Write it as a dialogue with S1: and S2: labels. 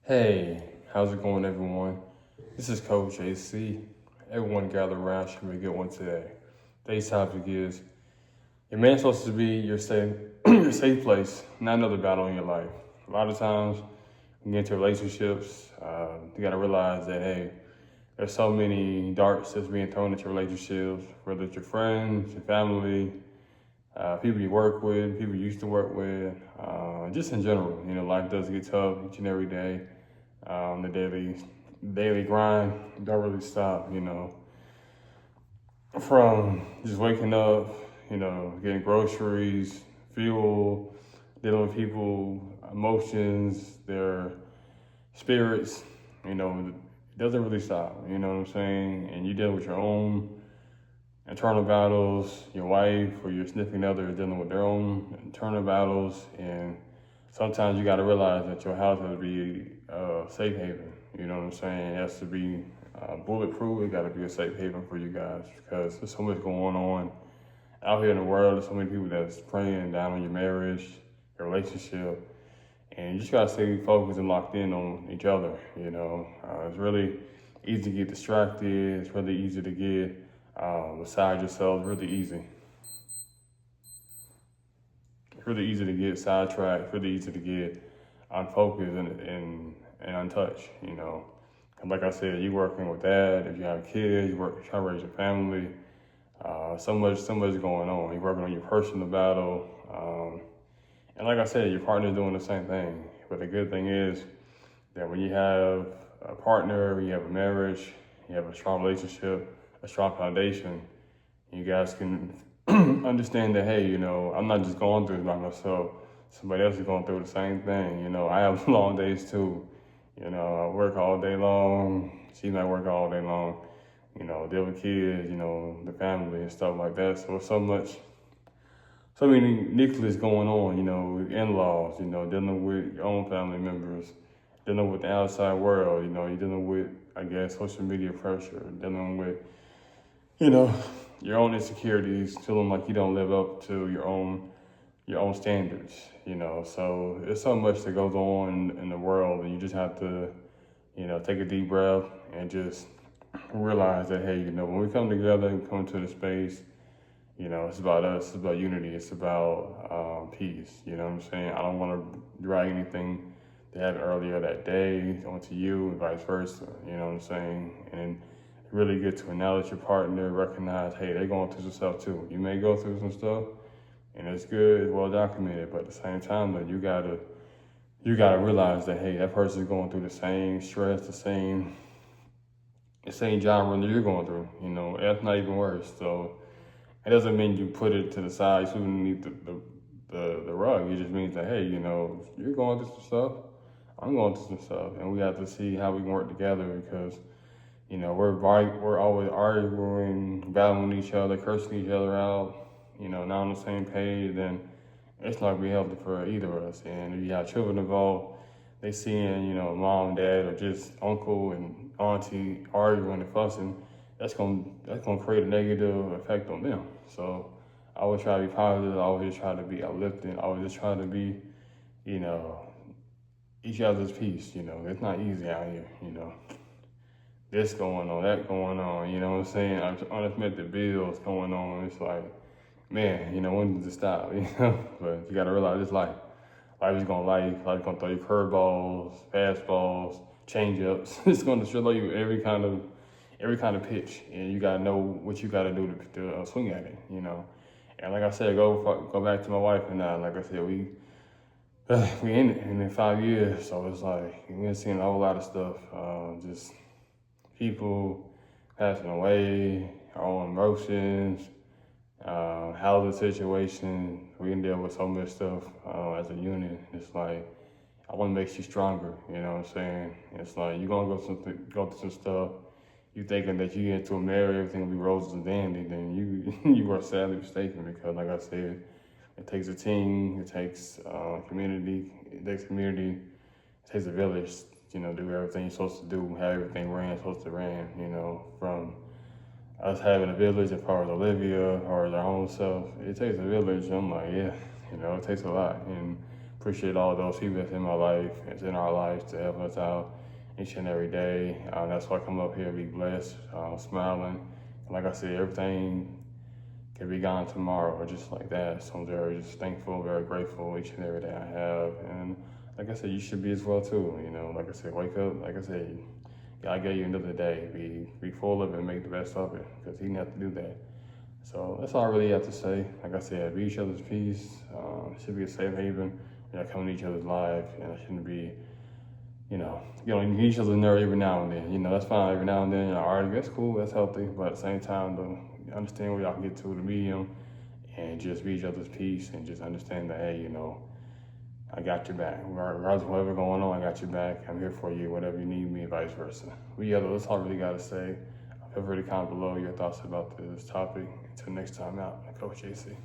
S1: Hey, how's it going, everyone? This is Coach AC. Everyone gather around. Should be a good one today. Today's topic is your man's supposed to be your safe, your safe place, not another battle in your life. A lot of times, when you get into relationships, you got to realize that hey, there's so many darts that's being thrown at your relationships, whether it's your friends, your family, people you work with, people you used to work with, just in general. Life does get tough each and every day. The daily grind don't really stop. From just waking up, getting groceries, fuel, dealing with people, emotions, their spirits. It doesn't really stop. You know what I'm saying? And you deal with your own internal battles, your wife or your significant other is dealing with their own internal battles, and sometimes you got to realize that your house has to be a safe haven. You know what I'm saying? It has to be bulletproof. It got to be a safe haven for you guys because there's so much going on out here in the world. There's so many people that's preying down on your marriage, your relationship, and you just got to stay focused and locked in on each other. It's really easy to get distracted. It's really easy to get beside yourself. Really easy. It's really easy to get sidetracked. Really easy to get unfocused and untouched. And like I said, you working with that. If you have kids, trying to raise your family. So much going on. You're working on your personal battle. And like I said, your partner's doing the same thing. But the good thing is that when you have a partner, you have a marriage, you have a strong relationship, a strong foundation, you guys can understand that, hey, I'm not just going through it by myself. Somebody else is going through the same thing. I have long days too. I work all day long. She might work all day long. Deal with kids, the family and stuff like that. So it's so many nucleus going on, in-laws, dealing with your own family members, dealing with the outside world, you're dealing with, I guess, social media pressure, dealing with, you know, your own insecurities, feeling like you don't live up to your own standards, So there's so much that goes on in the world, and you just have to, take a deep breath and just realize that, hey, when we come together and come to the space, it's about us, it's about unity, it's about peace, you know what I'm saying? I don't want to drag anything that happened earlier that day onto you and vice versa, you know what I'm saying? And really good to acknowledge your partner, recognize, hey, they're going through some stuff too. You may go through some stuff, and it's good, it's well documented, but at the same time, though, you gotta realize that, hey, that person's going through the same stress, the same genre that you're going through, that's not even worse, so it doesn't mean you put it to the side, you need the rug. It just means that, hey, you're going through some stuff, I'm going through some stuff, and we have to see how we can work together because, we're always arguing, battling each other, cursing each other out, not on the same page, then it's not gonna be healthy for either of us. And if you have children involved, they seeing, mom, dad, or just uncle and auntie arguing and fussing, that's gonna create a negative effect on them. So I always try to be positive. I always try to be uplifting. I always just try to be, you know, each other's peace. It's not easy out here. This going on, that going on. You know what I'm saying? Unexpected bills going on. It's like, man, when does it stop? But you gotta realize it's life. Life is gonna life. Life's gonna throw you curveballs, fastballs, change ups. It's gonna throw you every kind of pitch, and you gotta know what you gotta do to swing at it. And like I said, go back to my wife and I. Like I said, we in 5 years, so it's like we've been seeing a whole lot of stuff. Just people passing away, our own emotions, housing situation. We can deal with so much stuff as a unit. It's like I want to make you stronger. You know what I'm saying? It's like you're gonna go through some stuff. You thinking that you get into a marriage, everything will be roses and dandy, then you are sadly mistaken because, like I said, it takes a team, it takes community, it takes a village, do everything you're supposed to do, have everything supposed to ran, from us having a village as far as Olivia or as our own self. It takes a village. I'm like, yeah, it takes a lot. And appreciate all those people that's in my life, it's in our lives to help us out each and every day. That's why I come up here and be blessed, smiling. And like I said, everything can be gone tomorrow or just like that. So I'm very just thankful, very grateful each and every day I have. And like I said, you should be as well too. You know, like I said, wake up. Like I said, God gave you another day. Be full of it and make the best of it, because He didn't have to do that. So that's all I really have to say. Like I said, be each other's peace. It should be a safe haven. You know, coming to each other's life, and it shouldn't be, you need each other's nerve every now and then. You know, that's fine every now and then. Argue, that's cool, that's healthy. But at the same time, though, understand where y'all can get to the medium, and just be each other's peace, and just understand that, hey, I got your back. Regardless of whatever going on, I got your back. I'm here for you, whatever you need me, and vice versa. But yeah, that's all I really got to say. Feel free to comment below your thoughts about this topic. Until next time out, Coach JC.